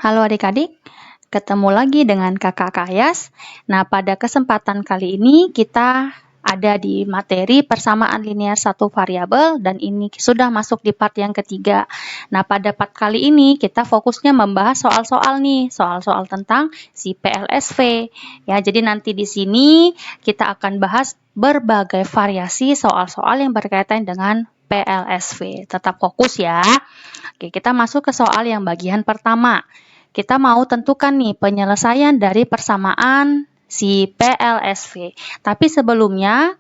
Halo adik-adik, ketemu lagi dengan Kakak Kayas. Nah, pada kesempatan kali ini kita ada di materi persamaan linear satu variabel dan ini sudah masuk di part yang ketiga. Nah, pada part kali ini kita fokusnya membahas soal-soal nih, soal-soal tentang si PLSV. Ya, jadi nanti di sini kita akan bahas berbagai variasi soal-soal yang berkaitan dengan PLSV. Tetap fokus ya. Oke, kita masuk ke soal yang bagian pertama. Kita mau tentukan nih penyelesaian dari persamaan si PLSV. Tapi sebelumnya,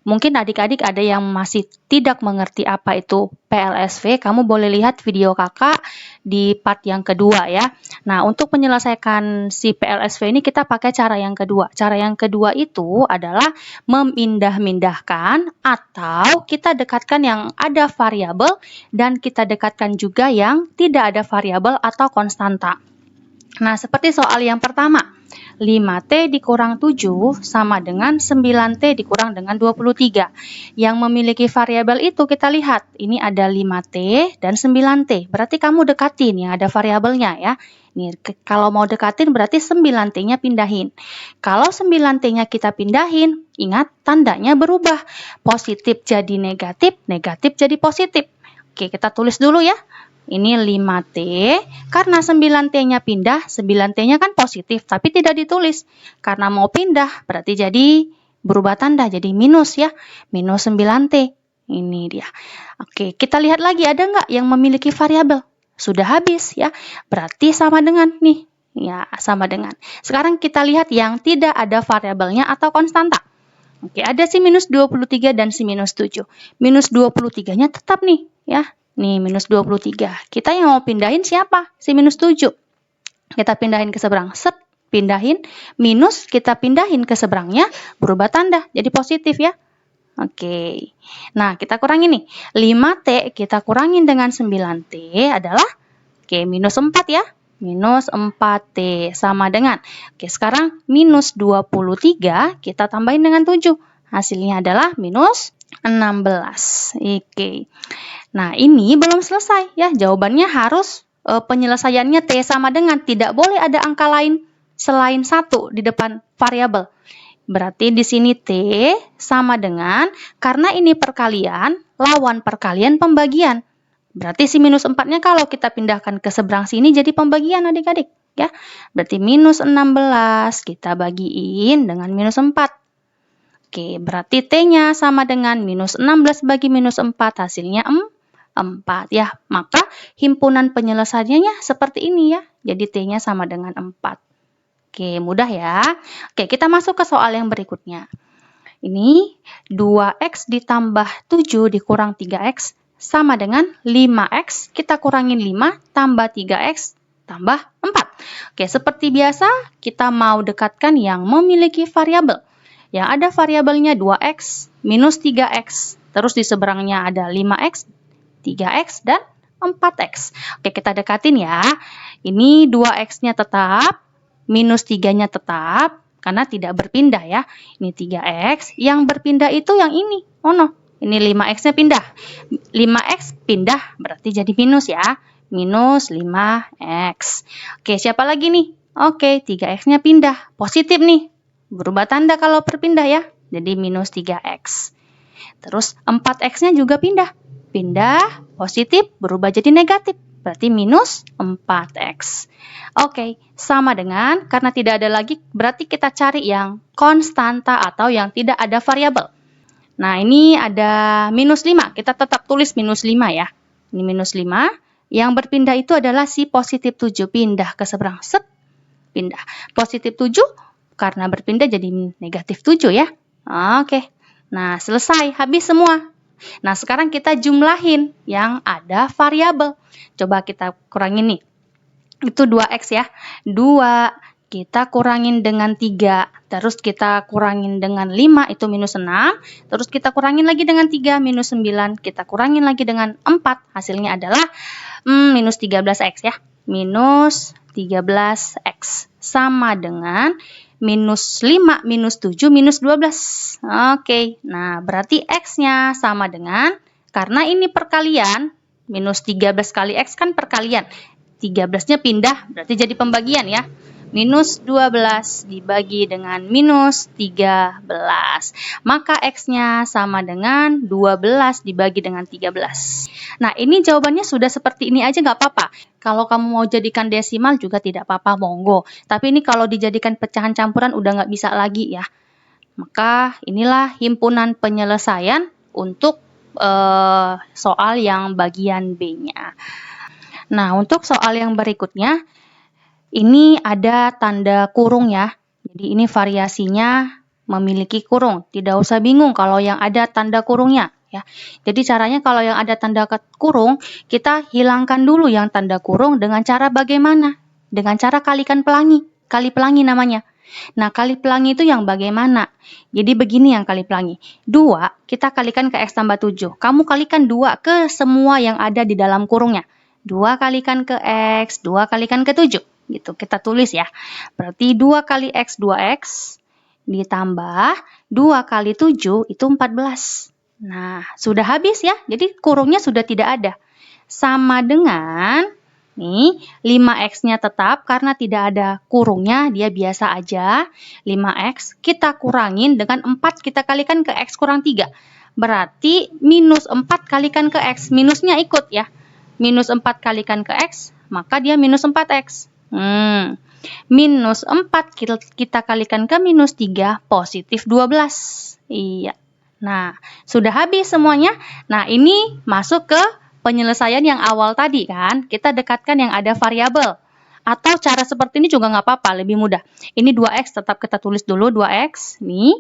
mungkin adik-adik ada yang masih tidak mengerti apa itu PLSV, kamu boleh lihat video kakak di part yang kedua ya. Nah, untuk menyelesaikan si PLSV ini kita pakai cara yang kedua. Cara yang kedua itu adalah memindah-mindahkan atau kita dekatkan yang ada variabel dan kita dekatkan juga yang tidak ada variabel atau konstanta. Nah, seperti soal yang pertama. 5T dikurang 7 sama dengan 9T dikurang dengan 23. Yang memiliki variabel itu kita lihat. Ini ada 5T dan 9T. Berarti kamu dekatin yang ada variabelnya ya. Nih, kalau mau dekatin berarti 9T-nya pindahin. Kalau 9T-nya kita pindahin, ingat tandanya berubah. Positif jadi negatif, negatif jadi positif. Oke, kita tulis dulu ya. Ini 5T, karena 9T-nya pindah, 9T-nya kan positif, tapi tidak ditulis. Karena mau pindah, berarti jadi berubah tanda, jadi minus ya. Minus 9T. Ini dia. Oke, kita lihat lagi, ada nggak yang memiliki variabel? Sudah habis ya, berarti sama dengan nih. Ya, sama dengan. Sekarang kita lihat yang tidak ada variabelnya atau konstanta. Oke, ada si minus 23 dan si minus 7. Minus 23-nya tetap nih ya. Nih, minus 23. Kita yang mau pindahin siapa? Si minus 7. Kita pindahin ke seberang. Set, pindahin. Minus, kita pindahin ke seberangnya. Berubah tanda. Jadi positif ya. Oke. Nah, kita kurangin nih. 5T kita kurangin dengan 9T adalah minus 4 ya. Minus 4T sama dengan. Sekarang minus 23 kita tambahin dengan 7. Hasilnya adalah minus 16. Nah, ini belum selesai ya. Jawabannya harus penyelesaiannya T sama dengan. Tidak boleh ada angka lain selain 1 di depan variabel. Berarti di sini T sama dengan, karena ini perkalian, lawan perkalian pembagian. Berarti si minus 4-nya kalau kita pindahkan ke seberang sini jadi pembagian adik-adik. Ya. Berarti minus 16 kita bagiin dengan minus 4. Oke, berarti T-nya sama dengan minus 16 bagi minus 4, hasilnya 4 ya. Maka himpunan penyelesaiannya seperti ini ya. Jadi T-nya sama dengan 4. Oke, mudah ya. Oke, kita masuk ke soal yang berikutnya. Ini 2X ditambah 7 dikurang 3X sama dengan 5X. Kita kurangin 5 tambah 3X tambah 4. Oke, seperti biasa kita mau dekatkan yang memiliki variabel. Yang ada variabelnya 2X minus 3X. Terus di seberangnya ada 5X, 3X, dan 4X. Oke, kita dekatin ya. Ini 2X-nya tetap, minus 3-nya tetap, karena tidak berpindah ya. Ini 3X, yang berpindah itu yang ini. Oh no, ini 5X-nya pindah. 5X pindah, berarti jadi minus ya. Minus 5X. Oke, siapa lagi nih? Oke, 3X-nya pindah. Positif nih. Berubah tanda kalau berpindah ya. Jadi minus 3X. Terus 4X-nya juga pindah. Pindah, positif, berubah jadi negatif. Berarti minus 4X. Oke, sama dengan, karena tidak ada lagi, berarti kita cari yang konstanta atau yang tidak ada variabel. Nah, ini ada minus 5. Kita tetap tulis minus 5 ya. Ini minus 5. Yang berpindah itu adalah si positif 7. Pindah ke seberang. Set, pindah. Positif 7, karena berpindah jadi negatif 7 ya. Oke. Nah, selesai. Habis semua. Nah, sekarang kita jumlahin yang ada variabel. Coba kita kurangin nih. Itu 2X ya. 2 kita kurangin dengan 3. Terus kita kurangin dengan 5, itu minus 6. Terus kita kurangin lagi dengan 3, minus 9. Kita kurangin lagi dengan 4. Hasilnya adalah minus 13X ya. Minus 13X. Sama dengan minus 5, minus 7, minus 12. Oke, nah berarti X-nya sama dengan, karena ini perkalian, minus 13 kali X kan perkalian. 13-nya pindah, berarti jadi pembagian ya. Minus 12 dibagi dengan minus 13. Maka X-nya sama dengan 12 dibagi dengan 13. Nah, ini jawabannya sudah seperti ini aja nggak apa-apa. Kalau kamu mau jadikan desimal juga tidak apa-apa, monggo. Tapi ini kalau dijadikan pecahan campuran udah nggak bisa lagi ya. Maka inilah himpunan penyelesaian untuk soal yang bagian B-nya. Nah, untuk soal yang berikutnya, ini ada tanda kurung ya. Jadi ini variasinya memiliki kurung. Tidak usah bingung kalau yang ada tanda kurungnya ya. Jadi caranya kalau yang ada tanda kurung, kita hilangkan dulu yang tanda kurung dengan cara bagaimana? Dengan cara kalikan pelangi. Kali pelangi namanya. Nah, kali pelangi itu yang bagaimana? Jadi begini yang kali pelangi. 2 kita kalikan ke X tambah 7. Kamu kalikan 2 ke semua yang ada di dalam kurungnya. 2 kalikan ke X, 2 kalikan ke 7. Gitu, kita tulis ya. Berarti 2 kali X, 2X ditambah 2 kali 7 itu 14. Nah, sudah habis ya. Jadi kurungnya sudah tidak ada. Sama dengan nih, 5X-nya tetap karena tidak ada kurungnya, dia biasa aja. 5X kita kurangin dengan 4 kita kalikan ke X kurang 3. Berarti minus 4 kalikan ke X, minusnya ikut ya. Minus 4 kalikan ke X, maka dia minus 4X. Minus 4 kita kalikan ke minus 3, positif 12. Iya. Nah, sudah habis semuanya. Nah, ini masuk ke penyelesaian yang awal tadi kan. Kita dekatkan yang ada variabel. Atau cara seperti ini juga nggak apa-apa, lebih mudah. Ini 2X, tetap kita tulis dulu 2X. Nih,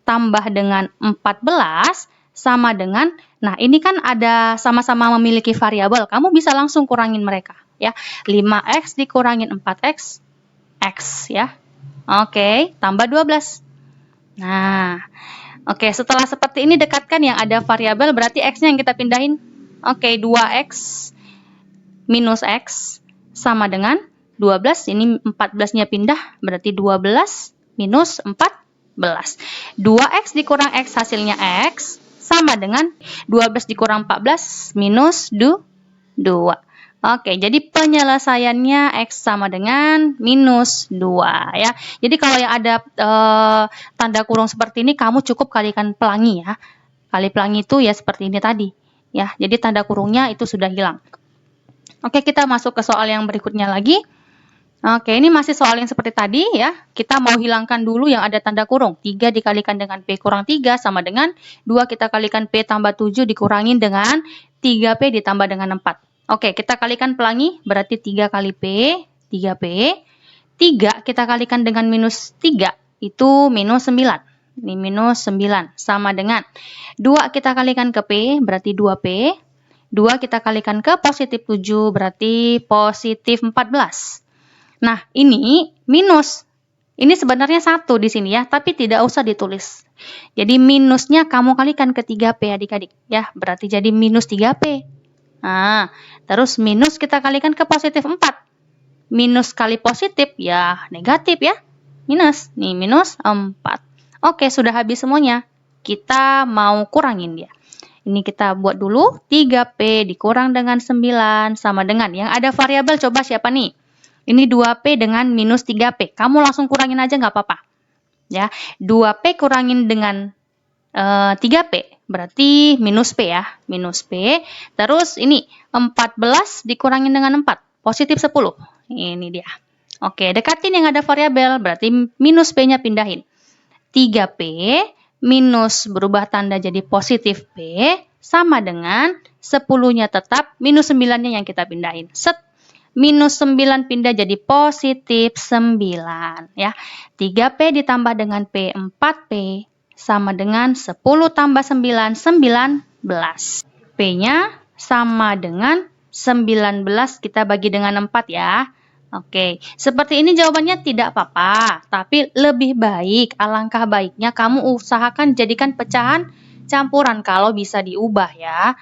tambah dengan 14 sama dengan, nah ini kan ada sama-sama memiliki variabel. Kamu bisa langsung kurangin mereka. Ya, 5X dikurangin 4X, X ya. Oke, tambah 12. Nah, oke, setelah seperti ini dekatkan yang ada variabel, berarti X-nya yang kita pindahin. Oke, 2X minus X sama dengan 12. Ini 14-nya pindah, berarti 12 minus 14. 2X dikurang X hasilnya X sama dengan 12 dikurang 14 minus 2. Oke, jadi penyelesaiannya X sama dengan minus 2 ya. Jadi kalau yang ada tanda kurung seperti ini, kamu cukup kalikan pelangi ya. Kali pelangi itu ya seperti ini tadi. Ya, jadi tanda kurungnya itu sudah hilang. Oke, kita masuk ke soal yang berikutnya lagi. Oke, ini masih soal yang seperti tadi ya. Kita mau hilangkan dulu yang ada tanda kurung. 3 dikalikan dengan P kurang 3 sama dengan 2 kita kalikan P tambah 7 dikurangin dengan 3P ditambah dengan 4. Oke, kita kalikan pelangi, berarti 3 kali P, 3P. 3 kita kalikan dengan minus 3, itu minus 9. Ini minus 9, sama dengan 2 kita kalikan ke P, berarti 2P. 2 kita kalikan ke positif 7, berarti positif 14. Nah, ini minus. Ini sebenarnya 1 di sini ya, tapi tidak usah ditulis. Jadi minusnya kamu kalikan ke 3P adik-adik. Ya, berarti jadi minus 3P. Nah, terus minus kita kalikan ke positif 4. Minus kali positif, ya negatif ya. Minus, nih minus 4. Oke, sudah habis semuanya. Kita mau kurangin dia. Ini kita buat dulu, 3P dikurang dengan 9 sama dengan, yang ada variabel coba siapa nih? Ini 2P dengan minus 3P. Kamu langsung kurangin aja nggak apa-apa. Ya, 2P kurangin dengan 3P. Berarti minus P ya, minus P. Terus ini 14 dikurangin dengan 4, positif 10. Ini dia. Oke, dekatin yang ada variabel, berarti minus P-nya pindahin. 3P minus berubah tanda jadi positif P sama dengan 10-nya tetap, minus 9-nya yang kita pindahin. Set. Minus 9 pindah jadi positif 9 ya. 3P ditambah dengan P, 4P sama dengan 10 tambah 9, 19. P-nya sama dengan 19, kita bagi dengan 4 ya. Oke, seperti ini jawabannya tidak apa-apa, tapi lebih baik, alangkah baiknya kamu usahakan jadikan pecahan campuran kalau bisa diubah ya.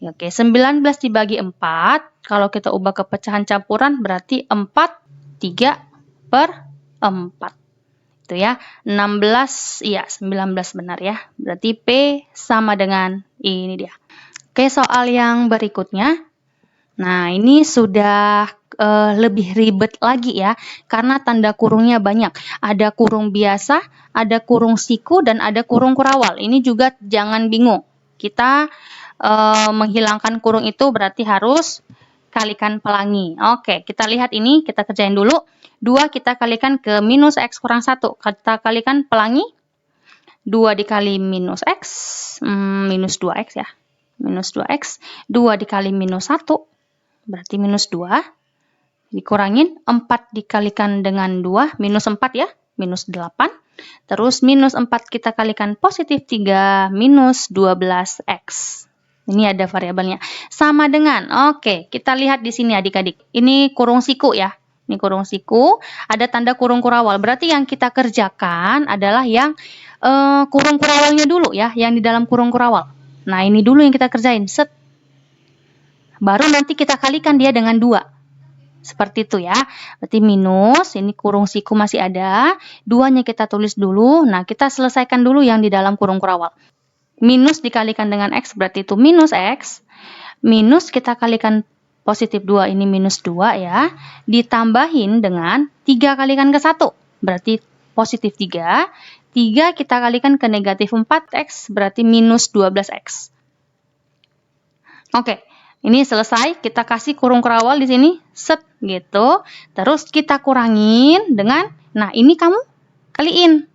Oke, 19 dibagi 4, kalau kita ubah ke pecahan campuran berarti 4, 3 per 4. Itu ya, 16, iya 19 benar ya. Berarti P sama dengan ini dia. Oke, soal yang berikutnya. Nah, ini sudah lebih ribet lagi ya, karena tanda kurungnya banyak. Ada kurung biasa, ada kurung siku, dan ada kurung kurawal. Ini juga jangan bingung. Kita menghilangkan kurung itu berarti harus kalikan pelangi. Oke, kita lihat ini, kita kerjain dulu. 2 kita kalikan ke minus X kurang 1. Kita kalikan pelangi. 2 dikali minus X, minus 2X ya. Minus 2X. 2 dikali minus 1, berarti minus 2. Dikurangin 4 dikalikan dengan 2, minus 4 ya, minus 8. Terus minus 4 kita kalikan positif 3, minus 12X. Ini ada variabelnya. Sama dengan, oke, kita lihat di sini adik-adik. Ini kurung siku ya. Ini kurung siku, ada tanda kurung kurawal. Berarti yang kita kerjakan adalah yang kurung kurawalnya dulu ya, yang di dalam kurung kurawal. Nah, ini dulu yang kita kerjain. Set. Baru nanti kita kalikan dia dengan 2. Seperti itu ya. Berarti minus, ini kurung siku masih ada. 2-nya kita tulis dulu. Nah, kita selesaikan dulu yang di dalam kurung kurawal. Minus dikalikan dengan X, berarti itu minus X. Minus kita kalikan positif 2, ini minus 2 ya. Ditambahin dengan 3 kalikan ke 1, berarti positif 3. 3 kita kalikan ke negatif 4X, berarti minus 12X. Oke. Ini selesai, kita kasih kurung kurawal di sini, set gitu. Terus kita kurangin dengan, nah ini kamu kaliin.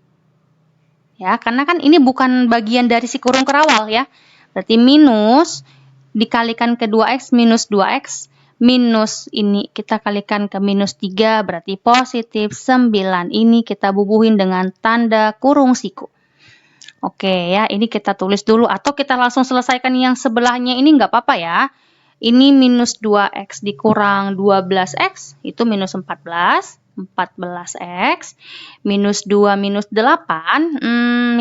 Ya, karena kan ini bukan bagian dari si kurung kurawal ya. Berarti minus dikalikan ke 2X minus 2X. Minus ini kita kalikan ke minus 3, berarti positif 9. Ini kita bubuhin dengan tanda kurung siku. Oke ya, ini kita tulis dulu. Atau kita langsung selesaikan yang sebelahnya ini nggak apa-apa ya. Ini minus 2X dikurang 12X, itu minus 14. 14X. Minus 2 minus 8,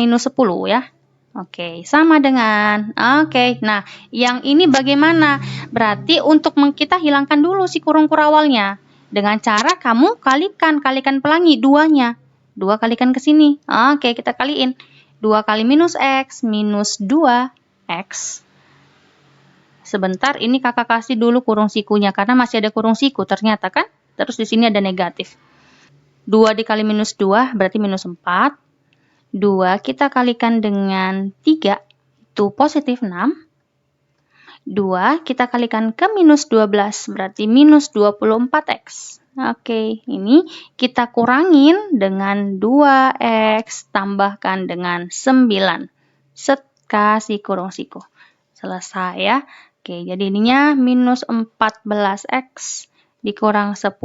minus 10 ya. Oke, sama dengan. Oke, nah yang ini bagaimana? Berarti untuk kita hilangkan dulu si kurung kurawalnya. Dengan cara kamu kalikan pelangi 2-nya. 2 kalikan ke sini. Oke, kita kaliin. 2 kali minus X, minus 2X. Sebentar, ini kakak kasih dulu kurung sikunya, karena masih ada kurung siku ternyata kan. Terus di sini ada negatif. 2 dikali minus 2, berarti minus 4. 2 kita kalikan dengan 3, itu positif 6. 2 kita kalikan ke minus 12, berarti minus 24X. Oke, ini kita kurangin dengan 2X, tambahkan dengan 9. Set, kasih kurung siku. Selesai ya. Oke, jadi ininya minus 14X dikurang 10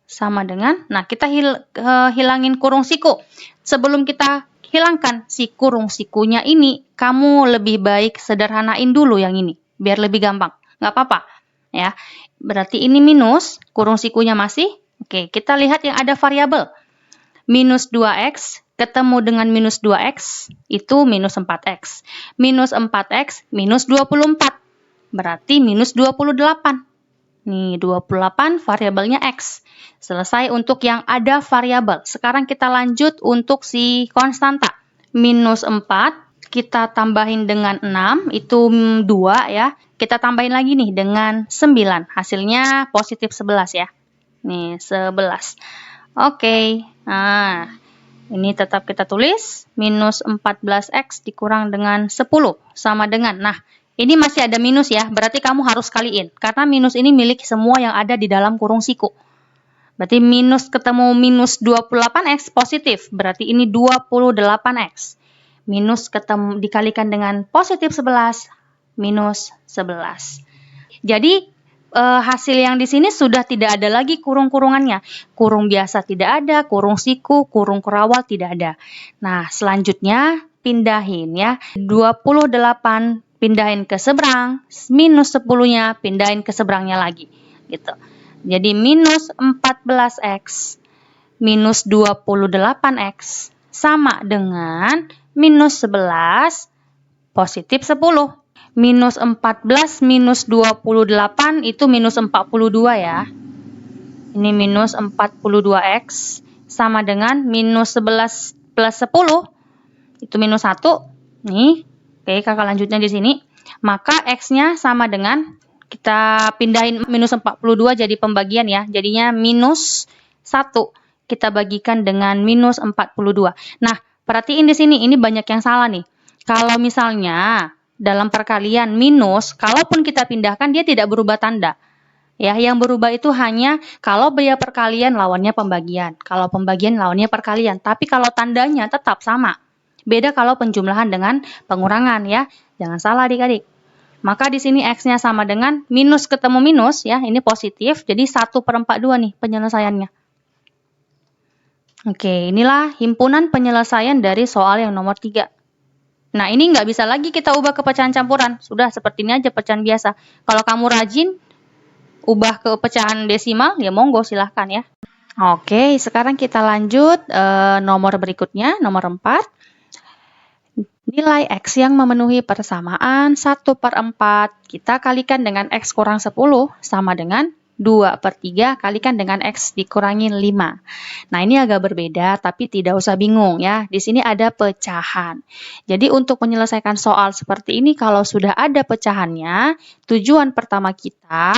sama dengan, nah kita hilangin kurung siku. Sebelum kita hilangkan si kurung sikunya ini, kamu lebih baik sederhanain dulu yang ini, biar lebih gampang. Nggak apa-apa, ya. Berarti ini minus, kurung sikunya masih. Oke, kita lihat yang ada variabel. Minus 2X ketemu dengan minus 2X, itu minus 4X. Minus 4X, minus 24. Berarti minus 28. Nih, 28 variabelnya X. Selesai untuk yang ada variabel. Sekarang kita lanjut untuk si konstanta. Minus 4, kita tambahin dengan 6, itu 2 ya. Kita tambahin lagi nih dengan 9. Hasilnya positif 11 ya. Nih, 11. Oke. Nah, ini tetap kita tulis. Minus 14X dikurang dengan 10. Sama dengan, nah, ini masih ada minus ya, berarti kamu harus kaliin. Karena minus ini milik semua yang ada di dalam kurung siku. Berarti minus ketemu minus 28X positif, berarti ini 28X. Minus ketemu dikalikan dengan positif 11, minus 11. Jadi hasil yang di sini sudah tidak ada lagi kurung-kurungannya. Kurung biasa tidak ada, kurung siku, kurung kurawal tidak ada. Nah, selanjutnya pindahin ya. 28 pindahin ke seberang, minus 10-nya pindahin ke seberangnya lagi. Gitu. Jadi minus 14X minus 28X sama dengan minus 11 positif 10. Minus 14 minus 28 itu minus 42 ya. Ini minus 42X sama dengan minus 11 plus 10. Itu minus 1. Nih, oke kakak lanjutnya di sini. Maka X-nya sama dengan, kita pindahin minus 42 jadi pembagian ya. Jadinya minus 1 kita bagikan dengan minus 42. Nah, perhatiin di sini, ini banyak yang salah nih. Kalau misalnya dalam perkalian minus, kalaupun kita pindahkan dia tidak berubah tanda. Ya, yang berubah itu hanya kalau dia perkalian lawannya pembagian. Kalau pembagian lawannya perkalian. Tapi kalau tandanya tetap sama. Beda kalau penjumlahan dengan pengurangan ya. Jangan salah adik-adik. Maka di sini X-nya sama dengan minus ketemu minus ya. Ini positif. Jadi 1/42 nih penyelesaiannya. Oke, inilah himpunan penyelesaian dari soal yang nomor 3. Nah, ini nggak bisa lagi kita ubah ke pecahan campuran. Sudah seperti ini aja pecahan biasa. Kalau kamu rajin, ubah ke pecahan desimal, ya monggo silahkan ya. Oke, sekarang kita lanjut nomor berikutnya, nomor 4. Nilai X yang memenuhi persamaan 1/4 kita kalikan dengan X kurang 10 sama dengan 2/3 kalikan dengan X dikurangi 5. Nah, ini agak berbeda, tapi tidak usah bingung ya. Di sini ada pecahan. Jadi, untuk menyelesaikan soal seperti ini, kalau sudah ada pecahannya, tujuan pertama kita,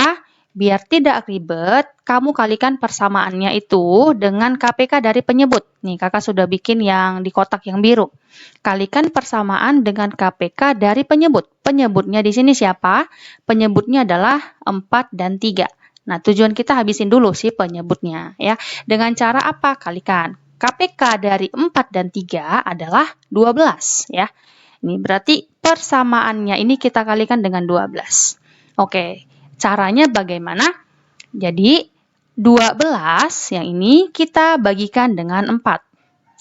biar tidak ribet, kamu kalikan persamaannya itu dengan KPK dari penyebut. Nih, kakak sudah bikin yang di kotak yang biru. Kalikan persamaan dengan KPK dari penyebut. Penyebutnya di sini siapa? Penyebutnya adalah 4 dan 3. Nah, tujuan kita habisin dulu sih penyebutnya ya. Dengan cara apa? Kalikan. KPK dari 4 dan 3 adalah 12 ya. Ini berarti persamaannya ini kita kalikan dengan 12. Oke, caranya bagaimana? Jadi 12 yang ini kita bagikan dengan 4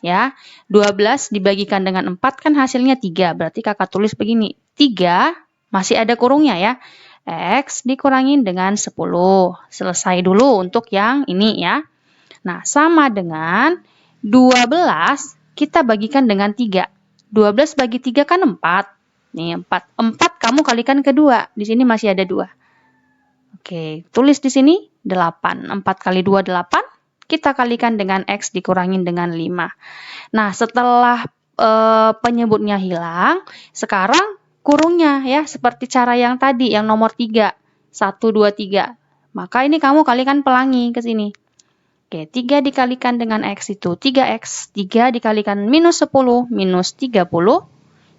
ya. 12 dibagikan dengan 4 kan hasilnya 3. Berarti kakak tulis begini. 3 masih ada kurungnya ya. X dikurangin dengan 10. Selesai dulu untuk yang ini ya. Nah, sama dengan 12 kita bagikan dengan 3. 12 bagi 3 kan 4. Nih, 4. 4 kamu kalikan ke 2. Di sini masih ada 2. Oke, tulis di sini 8. 4 kali 2, 8. Kita kalikan dengan X dikurangin dengan 5. Nah, setelah penyebutnya hilang, sekarang kurungnya ya, seperti cara yang tadi, yang nomor 3. 1, 2, 3. Maka ini kamu kalikan pelangi ke sini. Oke, 3 dikalikan dengan X itu 3X. 3 dikalikan minus 10, minus 30.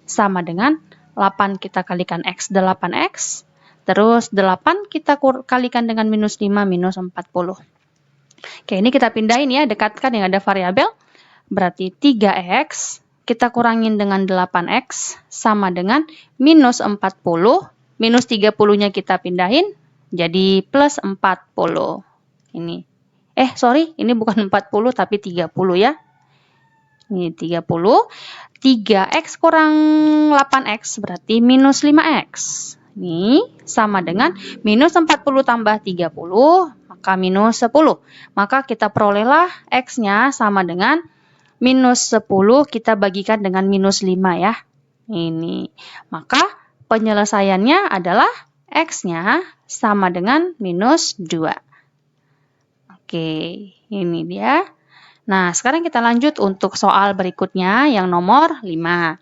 Sama dengan 8 kita kalikan X, 8X. Terus 8 kita kalikan dengan minus 5, minus 40. Oke, ini kita pindahin ya, dekatkan yang ada variabel. Berarti 3X kita kurangin dengan 8X sama dengan minus 40. Minus 30-nya kita pindahin jadi plus 40. Ini. Ini bukan 40 tapi 30 ya. Ini 30. 3X kurang 8X berarti minus 5X. Ini sama dengan minus 40 tambah 30, maka minus 10. Maka kita perolehlah X-nya sama dengan minus 10 kita bagikan dengan minus 5 ya. Ini. Maka penyelesaiannya adalah X-nya sama dengan minus 2. Oke, ini dia. Nah, sekarang kita lanjut untuk soal berikutnya yang nomor 5.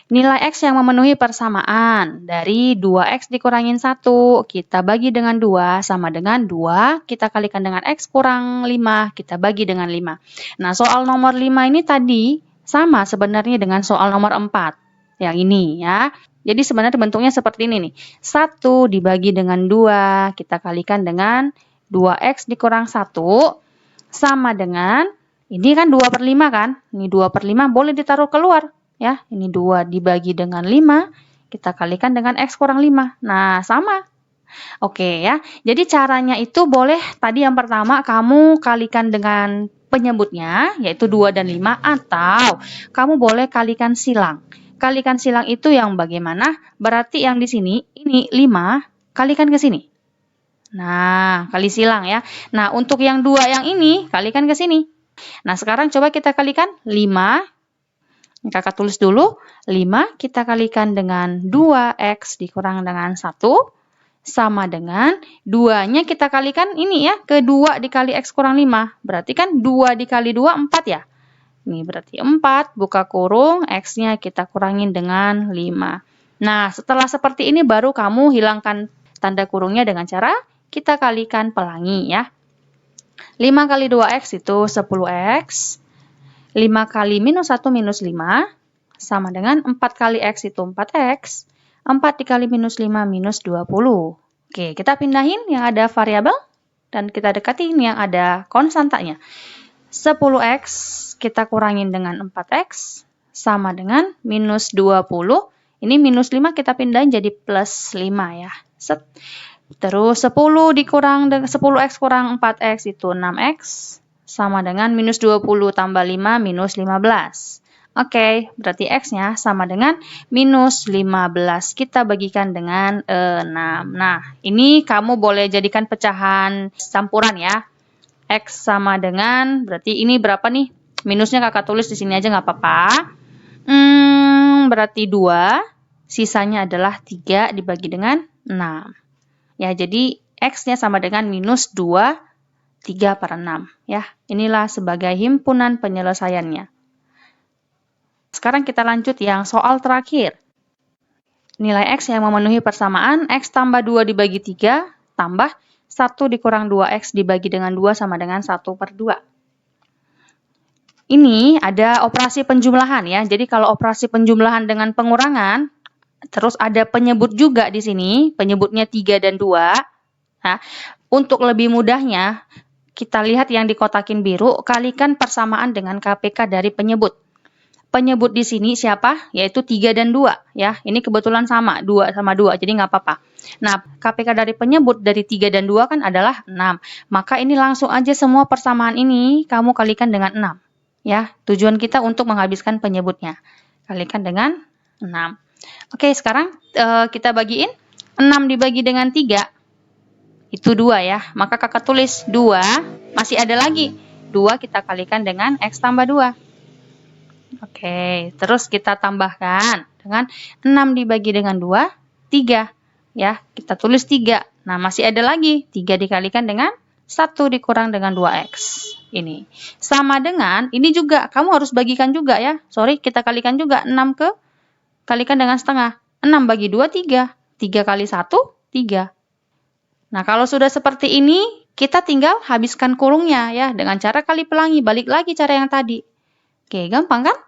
Nilai X yang memenuhi persamaan dari 2X dikurangin 1, kita bagi dengan 2 sama dengan 2, kita kalikan dengan X kurang 5, kita bagi dengan 5. Nah, soal nomor 5 ini tadi sama sebenarnya dengan soal nomor 4, yang ini ya. Jadi sebenarnya bentuknya seperti ini nih. 1 dibagi dengan 2, kita kalikan dengan 2X dikurang 1, sama dengan, ini kan 2/5 kan? Ini 2/5 boleh ditaruh keluar. Ya, ini 2 dibagi dengan 5, kita kalikan dengan X kurang 5. Nah, sama. Oke ya, jadi caranya itu boleh tadi yang pertama kamu kalikan dengan penyebutnya, yaitu 2 dan 5, atau kamu boleh kalikan silang. Kalikan silang itu yang bagaimana? Berarti yang di sini, ini 5, kalikan ke sini. Nah, kali silang ya. Nah, untuk yang 2 yang ini, kalikan ke sini. Nah, sekarang coba kita kalikan 5. Kakak tulis dulu, 5 kita kalikan dengan 2X dikurang dengan 1, sama dengan 2-nya kita kalikan ini ya, ke 2 dikali X kurang 5. Berarti kan 2 dikali 2, 4 ya. Ini berarti 4, buka kurung, X-nya kita kurangin dengan 5. Nah, setelah seperti ini baru kamu hilangkan tanda kurungnya dengan cara kita kalikan pelangi ya. 5 kali 2x itu 10x. 5 kali minus 1 minus 5 sama dengan 4 kali x itu 4x. 4 dikali minus 5 minus 20. Oke, kita pindahin yang ada variabel dan kita dekatin yang ada konstantanya. 10x kita kurangin dengan 4x sama dengan minus 20. Ini minus 5 kita pindahin jadi plus 5 ya. Set. Terus 10x kurang 4x itu 6x sama dengan minus 20 tambah 5 minus 15. Oke, berarti x-nya sama dengan minus 15. Kita bagikan dengan 6. Nah, ini kamu boleh jadikan pecahan campuran ya. X sama dengan, berarti ini berapa nih? Minusnya kakak tulis di sini aja nggak apa-apa. Berarti 2, sisanya adalah 3 dibagi dengan 6. Ya, jadi x-nya sama dengan minus 2, 3/6. Ya, inilah sebagai himpunan penyelesaiannya. Sekarang kita lanjut yang soal terakhir. Nilai x yang memenuhi persamaan x tambah 2 dibagi 3 tambah 1 dikurang 2x dibagi dengan 2 sama dengan 1/2. Ini ada operasi penjumlahan ya. Jadi kalau operasi penjumlahan dengan pengurangan, terus ada penyebut juga di sini, penyebutnya 3 dan 2. Nah, untuk lebih mudahnya, kita lihat yang dikotakin biru, kalikan persamaan dengan KPK dari penyebut. Penyebut di sini siapa? Yaitu 3 dan 2 ya. Ini kebetulan sama, 2 sama 2, jadi nggak apa-apa. Nah, KPK dari penyebut dari 3 dan 2 kan adalah 6. Maka ini langsung aja semua persamaan ini kamu kalikan dengan 6. Ya, tujuan kita untuk menghabiskan penyebutnya. Kalikan dengan 6. Oke, sekarang kita bagiin. 6 dibagi dengan 3, itu 2 ya. Maka kakak tulis 2, masih ada lagi. 2 kita kalikan dengan x tambah 2. Oke, terus kita tambahkan dengan 6 dibagi dengan 2, 3. Ya, kita tulis 3. Nah, masih ada lagi. 3 dikalikan dengan 1 dikurang dengan 2x. Ini. Sama dengan, ini juga, kamu harus bagikan juga ya. Sorry, kita kalikan juga. 6 kalikan dengan setengah. 6 bagi 2, 3. 3 kali 1, 3. Nah, kalau sudah seperti ini, kita tinggal habiskan kurungnya ya. Dengan cara kali pelangi, balik lagi cara yang tadi. Oke, gampang kan?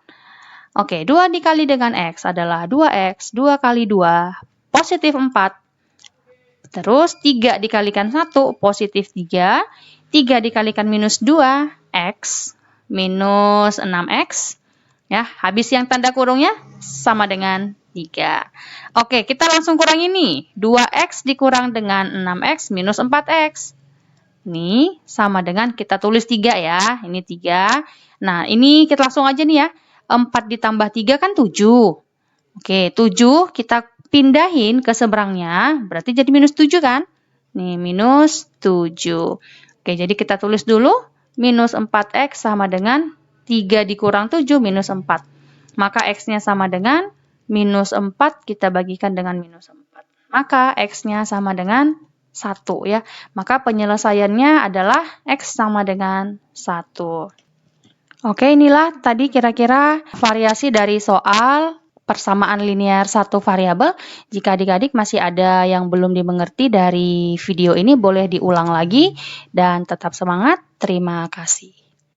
Oke, 2 dikali dengan x adalah 2x, 2 kali 2, positif 4. Terus 3 dikalikan 1, positif 3. 3 dikalikan minus 2, x, minus 6x. Ya, habis yang tanda kurungnya sama dengan 3. Oke, kita langsung kurang ini. 2x dikurang dengan 6x minus 4x. Ini sama dengan kita tulis 3 ya. Ini 3. Nah, ini kita langsung aja nih ya. 4 ditambah 3 kan 7. Oke, 7 kita pindahin ke seberangnya. Berarti jadi minus 7 kan? Nih, minus 7. Oke, jadi kita tulis dulu. Minus 4x sama dengan 3 dikurang 7 minus 4. Maka x-nya sama dengan minus 4 kita bagikan dengan minus 4. Maka x-nya sama dengan 1 ya. Maka penyelesaiannya adalah x sama dengan 1. Oke, inilah tadi kira-kira variasi dari soal persamaan linear satu variabel. Jika adik-adik masih ada yang belum dimengerti dari video ini, boleh diulang lagi dan tetap semangat. Terima kasih.